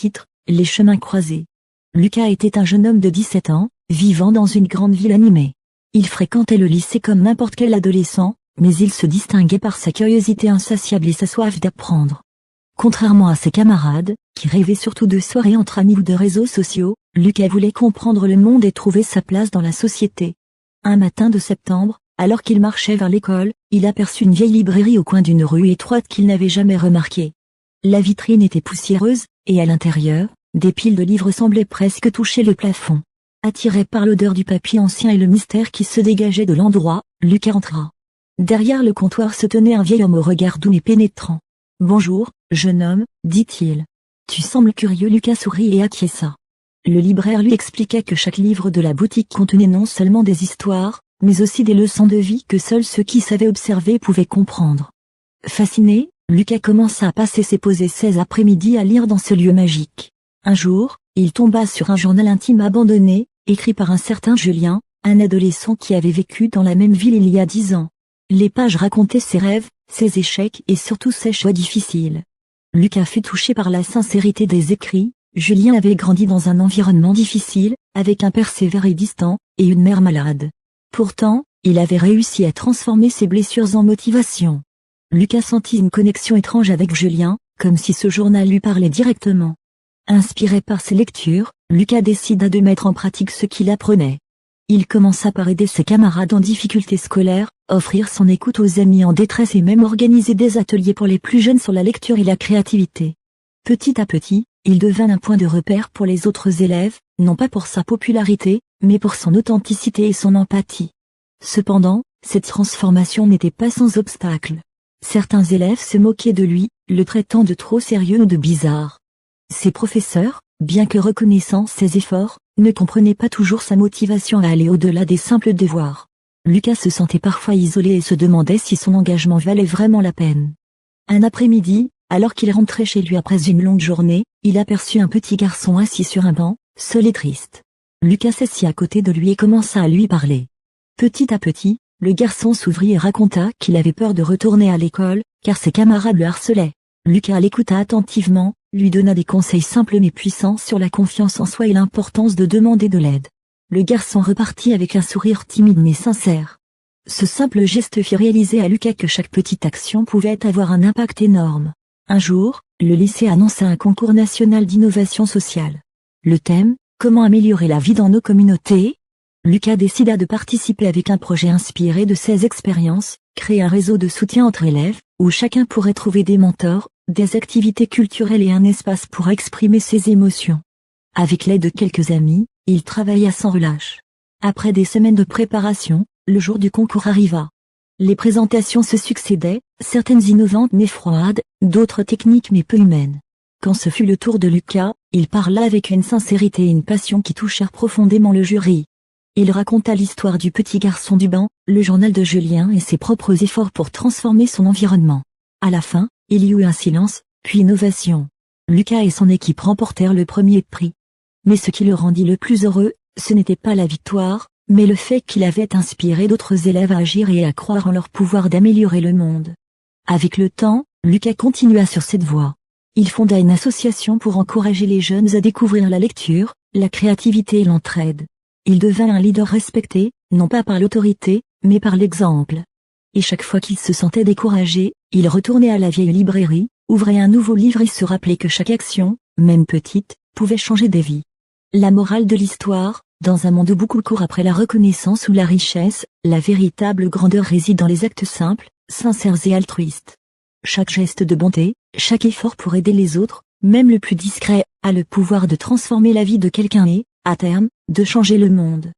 Titre, Les chemins croisés. Lucas était un jeune homme de 17 ans, vivant dans une grande ville animée. Il fréquentait le lycée comme n'importe quel adolescent, mais il se distinguait par sa curiosité insatiable et sa soif d'apprendre. Contrairement à ses camarades, qui rêvaient surtout de soirées entre amis ou de réseaux sociaux, Lucas voulait comprendre le monde et trouver sa place dans la société. Un matin de septembre, alors qu'il marchait vers l'école, il aperçut une vieille librairie au coin d'une rue étroite qu'il n'avait jamais remarquée. La vitrine était poussiéreuse, et à l'intérieur, des piles de livres semblaient presque toucher le plafond. Attiré par l'odeur du papier ancien et le mystère qui se dégageait de l'endroit, Lucas entra. Derrière le comptoir se tenait un vieil homme au regard doux et pénétrant. « Bonjour, jeune homme, dit-il. Tu sembles curieux. » Lucas sourit et acquiesça. Le libraire lui expliqua que chaque livre de la boutique contenait non seulement des histoires, mais aussi des leçons de vie que seuls ceux qui savaient observer pouvaient comprendre. Fasciné, Lucas commença à passer ses posés 16 après-midi à lire dans ce lieu magique. Un jour, il tomba sur un journal intime abandonné, écrit par un certain Julien, un adolescent qui avait vécu dans la même ville il y a 10 ans. Les pages racontaient ses rêves, ses échecs et surtout ses choix difficiles. Lucas fut touché par la sincérité des écrits. Julien avait grandi dans un environnement difficile, avec un père sévère et distant, et une mère malade. Pourtant, il avait réussi à transformer ses blessures en motivation. Lucas sentit une connexion étrange avec Julien, comme si ce journal lui parlait directement. Inspiré par ses lectures, Lucas décida de mettre en pratique ce qu'il apprenait. Il commença par aider ses camarades en difficulté scolaire, offrir son écoute aux amis en détresse et même organiser des ateliers pour les plus jeunes sur la lecture et la créativité. Petit à petit, il devint un point de repère pour les autres élèves, non pas pour sa popularité, mais pour son authenticité et son empathie. Cependant, cette transformation n'était pas sans obstacle. Certains élèves se moquaient de lui, le traitant de trop sérieux ou de bizarre. Ses professeurs, bien que reconnaissant ses efforts, ne comprenaient pas toujours sa motivation à aller au-delà des simples devoirs. Lucas se sentait parfois isolé et se demandait si son engagement valait vraiment la peine. Un après-midi, alors qu'il rentrait chez lui après une longue journée, il aperçut un petit garçon assis sur un banc, seul et triste. Lucas s'assit à côté de lui et commença à lui parler. Petit à petit, le garçon s'ouvrit et raconta qu'il avait peur de retourner à l'école, car ses camarades le harcelaient. Lucas l'écouta attentivement, lui donna des conseils simples mais puissants sur la confiance en soi et l'importance de demander de l'aide. Le garçon repartit avec un sourire timide mais sincère. Ce simple geste fit réaliser à Lucas que chaque petite action pouvait avoir un impact énorme. Un jour, le lycée annonça un concours national d'innovation sociale. Le thème, comment améliorer la vie dans nos communautés? Lucas décida de participer avec un projet inspiré de ses expériences, créer un réseau de soutien entre élèves, où chacun pourrait trouver des mentors, des activités culturelles et un espace pour exprimer ses émotions. Avec l'aide de quelques amis, il travailla sans relâche. Après des semaines de préparation, le jour du concours arriva. Les présentations se succédaient, certaines innovantes mais froides, d'autres techniques mais peu humaines. Quand ce fut le tour de Lucas, il parla avec une sincérité et une passion qui touchèrent profondément le jury. Il raconta l'histoire du petit garçon du banc, le journal de Julien et ses propres efforts pour transformer son environnement. À la fin, il y eut un silence, puis une ovation. Lucas et son équipe remportèrent le premier prix. Mais ce qui le rendit le plus heureux, ce n'était pas la victoire, mais le fait qu'il avait inspiré d'autres élèves à agir et à croire en leur pouvoir d'améliorer le monde. Avec le temps, Lucas continua sur cette voie. Il fonda une association pour encourager les jeunes à découvrir la lecture, la créativité et l'entraide. Il devint un leader respecté, non pas par l'autorité, mais par l'exemple. Et chaque fois qu'il se sentait découragé, il retournait à la vieille librairie, ouvrait un nouveau livre et se rappelait que chaque action, même petite, pouvait changer des vies. La morale de l'histoire, dans un monde où beaucoup court après la reconnaissance ou la richesse, la véritable grandeur réside dans les actes simples, sincères et altruistes. Chaque geste de bonté, chaque effort pour aider les autres, même le plus discret, a le pouvoir de transformer la vie de quelqu'un et, à terme, de changer le monde.